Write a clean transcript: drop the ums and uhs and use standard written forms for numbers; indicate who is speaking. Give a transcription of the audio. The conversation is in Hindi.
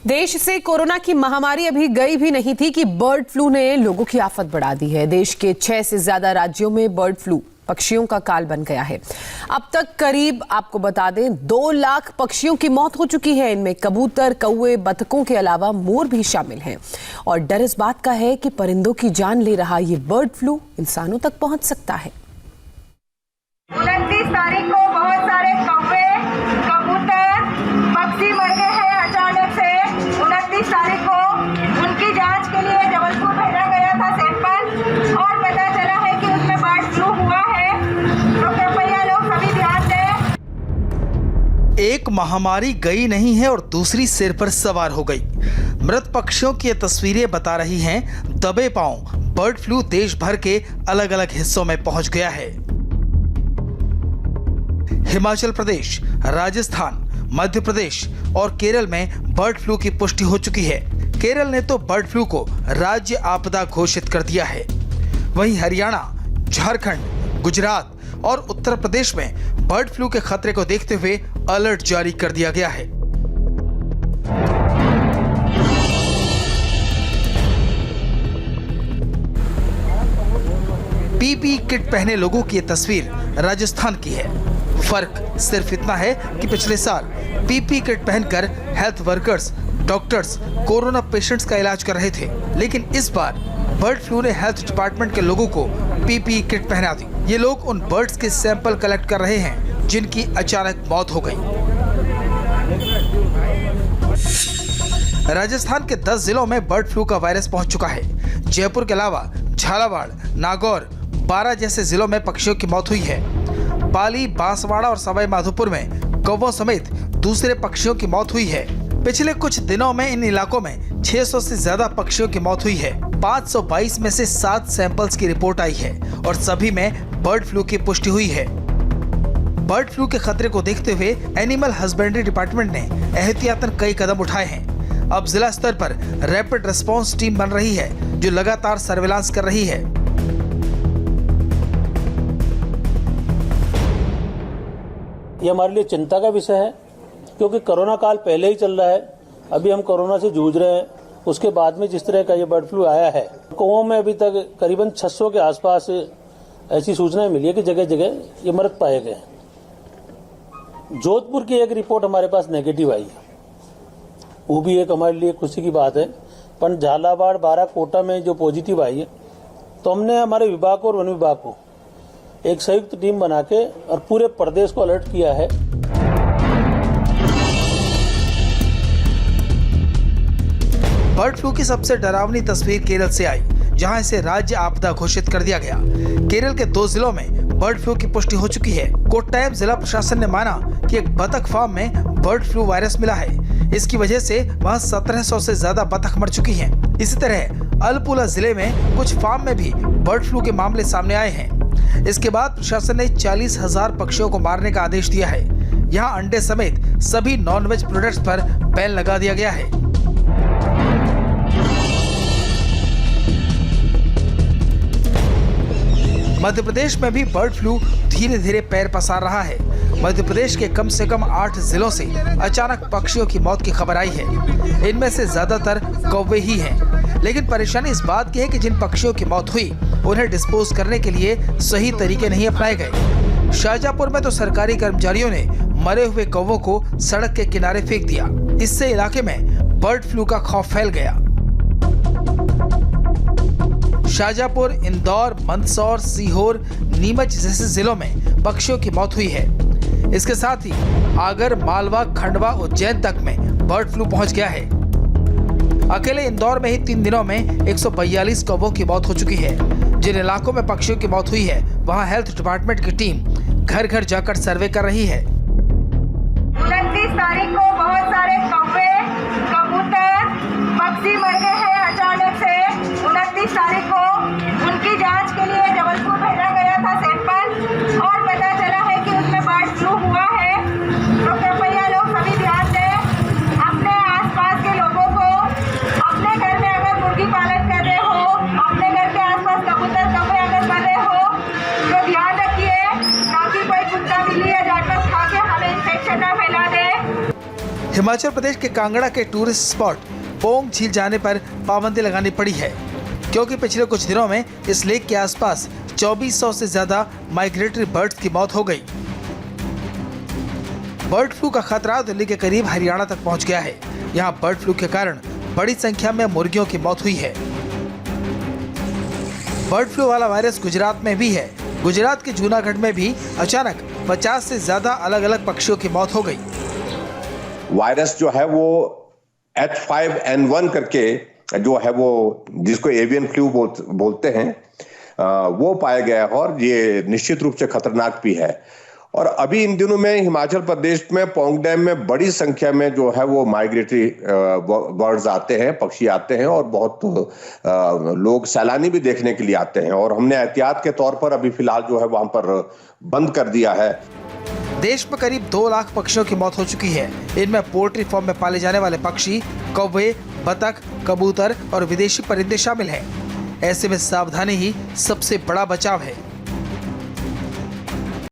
Speaker 1: देश से कोरोना की महामारी अभी गई भी नहीं थी कि बर्ड फ्लू ने लोगों की आफत बढ़ा दी है। देश के 6 से ज्यादा राज्यों में बर्ड फ्लू पक्षियों का काल बन गया है। अब तक करीब आपको बता दें 2 लाख पक्षियों की मौत हो चुकी है। इनमें कबूतर, कौवे, बतखों के अलावा मोर भी शामिल हैं। और डर इस बात का है कि परिंदों की जान ले रहा ये बर्ड फ्लू इंसानों तक पहुंच सकता है।
Speaker 2: 29 तारीख को बहुत सारे कौवे, कबूतर, पक्षी मर गए हैं अचानक से। 29 तारीख को उनकी जांच के लिए जबलपुर भेजा गया था सैंपल और पता चला है कि उसमें बर्ड फ्लू हुआ है। तो कृपया लोग सभी ध्यान दें।
Speaker 3: एक महामारी गई नहीं है और दूसरी सिर पर सवार हो गई। मृत पक्षियों की ये तस्वीरें बता रही हैं दबे पांव बर्ड फ्लू देश भर के अलग अलग हिस्सों में पहुंच गया है। हिमाचल प्रदेश, राजस्थान, मध्य प्रदेश और केरल में बर्ड फ्लू की पुष्टि हो चुकी है। केरल ने तो बर्ड फ्लू को राज्य आपदा घोषित कर दिया है। वहीं हरियाणा, झारखंड, गुजरात और उत्तर प्रदेश में बर्ड फ्लू के खतरे को देखते हुए अलर्ट जारी कर दिया गया है। पीपीई किट पहने लोगों की ये तस्वीर राजस्थान की है। फर्क सिर्फ इतना है कि पिछले साल पीपीई किट पहनकर health workers, doctors corona patients का इलाज कर रहे थे, लेकिन इस बार बर्ड फ्लू ने हेल्थ डिपार्टमेंट के लोगों को पीपीई किट पहना दी। ये लोग उन बर्ड्स के सैंपल कलेक्ट कर रहे हैं जिनकी अचानक मौत हो गई। राजस्थान के 10 जिलों में बर्ड फ्लू का वायरस पहुंच चुका है। जयपुर के अलावा झालावाड़, नागौर, बारां जैसे जिलों में पक्षियों की मौत हुई है। पाली, बांसवाड़ा और सवाई माधोपुर में कौवों समेत दूसरे पक्षियों की मौत हुई है। पिछले कुछ दिनों में इन इलाकों में 600 से ज्यादा पक्षियों की मौत हुई है। 522 में से 7 सैंपल्स की रिपोर्ट आई है और सभी में बर्ड फ्लू की पुष्टि हुई है। बर्ड फ्लू के खतरे को देखते हुए एनिमल हस्बेंड्री डिपार्टमेंट ने एहतियातन कई कदम उठाए हैं। अब जिला स्तर पर रैपिड रिस्पांस टीम बन रही है जो लगातार सर्विलांस कर रही है।
Speaker 4: ये हमारे लिए चिंता का विषय है क्योंकि कोरोना काल पहले ही चल रहा है। अभी हम कोरोना से जूझ रहे हैं, उसके बाद में जिस तरह का ये बर्ड फ्लू आया है, कौवों में अभी तक करीबन 600 के आसपास ऐसी सूचनाएं मिली है कि जगह जगह ये मृत पाए गए। जोधपुर की एक रिपोर्ट हमारे पास नेगेटिव आई है, वो भी एक हमारे लिए खुशी की बात है। पर झालावाड़, बारां, कोटा में जो पॉजिटिव आई है, तो हमने हमारे विभाग और वन विभाग को एक संयुक्त टीम बना के और पूरे प्रदेश को अलर्ट किया है।
Speaker 3: बर्ड फ्लू की सबसे डरावनी तस्वीर केरल से आई, जहां इसे राज्य आपदा घोषित कर दिया गया। केरल के 2 जिलों में बर्ड फ्लू की पुष्टि हो चुकी है। कोट्टायम जिला प्रशासन ने माना कि एक बतख फार्म में बर्ड फ्लू वायरस मिला है। इसकी वजह से वहां 1700 से ज्यादा बतख मर चुकी हैं। इसी तरह अल्पुला जिले में कुछ फार्म में भी बर्ड फ्लू के मामले सामने आए हैं। इसके बाद प्रशासन ने 40,000 पक्षियों को मारने का आदेश दिया है। यहाँ अंडे समेत सभी नॉनवेज प्रोडक्ट्स पर बैन लगा दिया गया है। मध्य प्रदेश में भी बर्ड फ्लू धीरे धीरे पैर पसार रहा है। मध्य प्रदेश के कम से कम 8 जिलों से अचानक पक्षियों की मौत की खबर आई है। इनमें से ज्यादातर कौवे ही हैं। लेकिन परेशानी इस बात की है कि जिन पक्षियों की मौत हुई उन्हें डिस्पोज करने के लिए सही तरीके नहीं अपनाए गए। शाहजहांपुर में तो सरकारी कर्मचारियों ने मरे हुए कौवों को सड़क के किनारे फेंक दिया। इससे इलाके में बर्ड फ्लू का खौफ फैल गया। शाहजहांपुर, इंदौर, मंदसौर, सीहोर, नीमच जैसे जिलों में पक्षियों की मौत हुई है। इसके साथ ही आगर, मालवा, खंडवा, उज्जैन तक में बर्ड फ्लू पहुंच गया है। अकेले इंदौर में ही 3 दिनों में 142 कौवों की मौत हो चुकी है। जिन इलाकों में पक्षियों की मौत हुई है वहां हेल्थ डिपार्टमेंट की टीम घर घर जाकर सर्वे कर रही है।
Speaker 2: 29 तारीख को बहुत सारे कौवे, कबूतर, पक्षी मर गए हैं अचानक से। 29 तारीख को उनकी जांच के लिए जबलपुर भेजा गया था सैंपल और पता चला है कि उसमें बर्ड फ्लू हुआ है। तो कृपया लोग सभी ध्यान दें। अपने आसपास के लोगों को, अपने घर में अगर मुर्गी पालन कर रहे हो, अपने घर के आसपास कबूतर, कौवे अगर कर रहे हो तो ध्यान रखिए ताकि कोई कुत्ता, बिल्ली या जानवर खा के हमें इन्फेक्शन न फैला दे।
Speaker 3: हिमाचल प्रदेश के कांगड़ा के टूरिस्ट स्पॉट पोंग झील जाने पर पाबंदी लगानी पड़ी है, क्योंकि पिछले कुछ दिनों में इस लेक के आसपास 2400 से ज्यादा माइग्रेटरी बर्ड्स की मौत हो गई। बर्ड फ्लू का खतरा दिल्ली के करीब हरियाणा तक पहुंच गया है। यहां बर्ड फ्लू के कारण बड़ी संख्या में मुर्गियों की मौत हुई है। बर्ड फ्लू वाला वायरस गुजरात में भी है। गुजरात के जूनागढ़ में भी अचानक 50 से ज्यादा अलग अलग पक्षियों की मौत हो गई।
Speaker 5: वायरस जो है वो H5N1 करके जो है वो जिसको एवियन फ्लू बोलते हैं वो पाया गया है और ये निश्चित रूप से खतरनाक भी है। और अभी इन दिनों में हिमाचल प्रदेश में पौंग डैम में बड़ी संख्या में जो है वो माइग्रेटरी बर्ड्स आते हैं, पक्षी आते हैं और बहुत लोग सैलानी भी देखने के लिए आते हैं और हमने एहतियात के तौर पर अभी फिलहाल जो है वहां पर बंद कर दिया है।
Speaker 3: देश में करीब 2 लाख पक्षियों की मौत हो चुकी है। इनमें पोल्ट्री फार्म में पाले जाने वाले पक्षी, कौवे, बतख, कबूतर और विदेशी परिंदे शामिल हैं। ऐसे में सावधानी ही सबसे बड़ा बचाव है।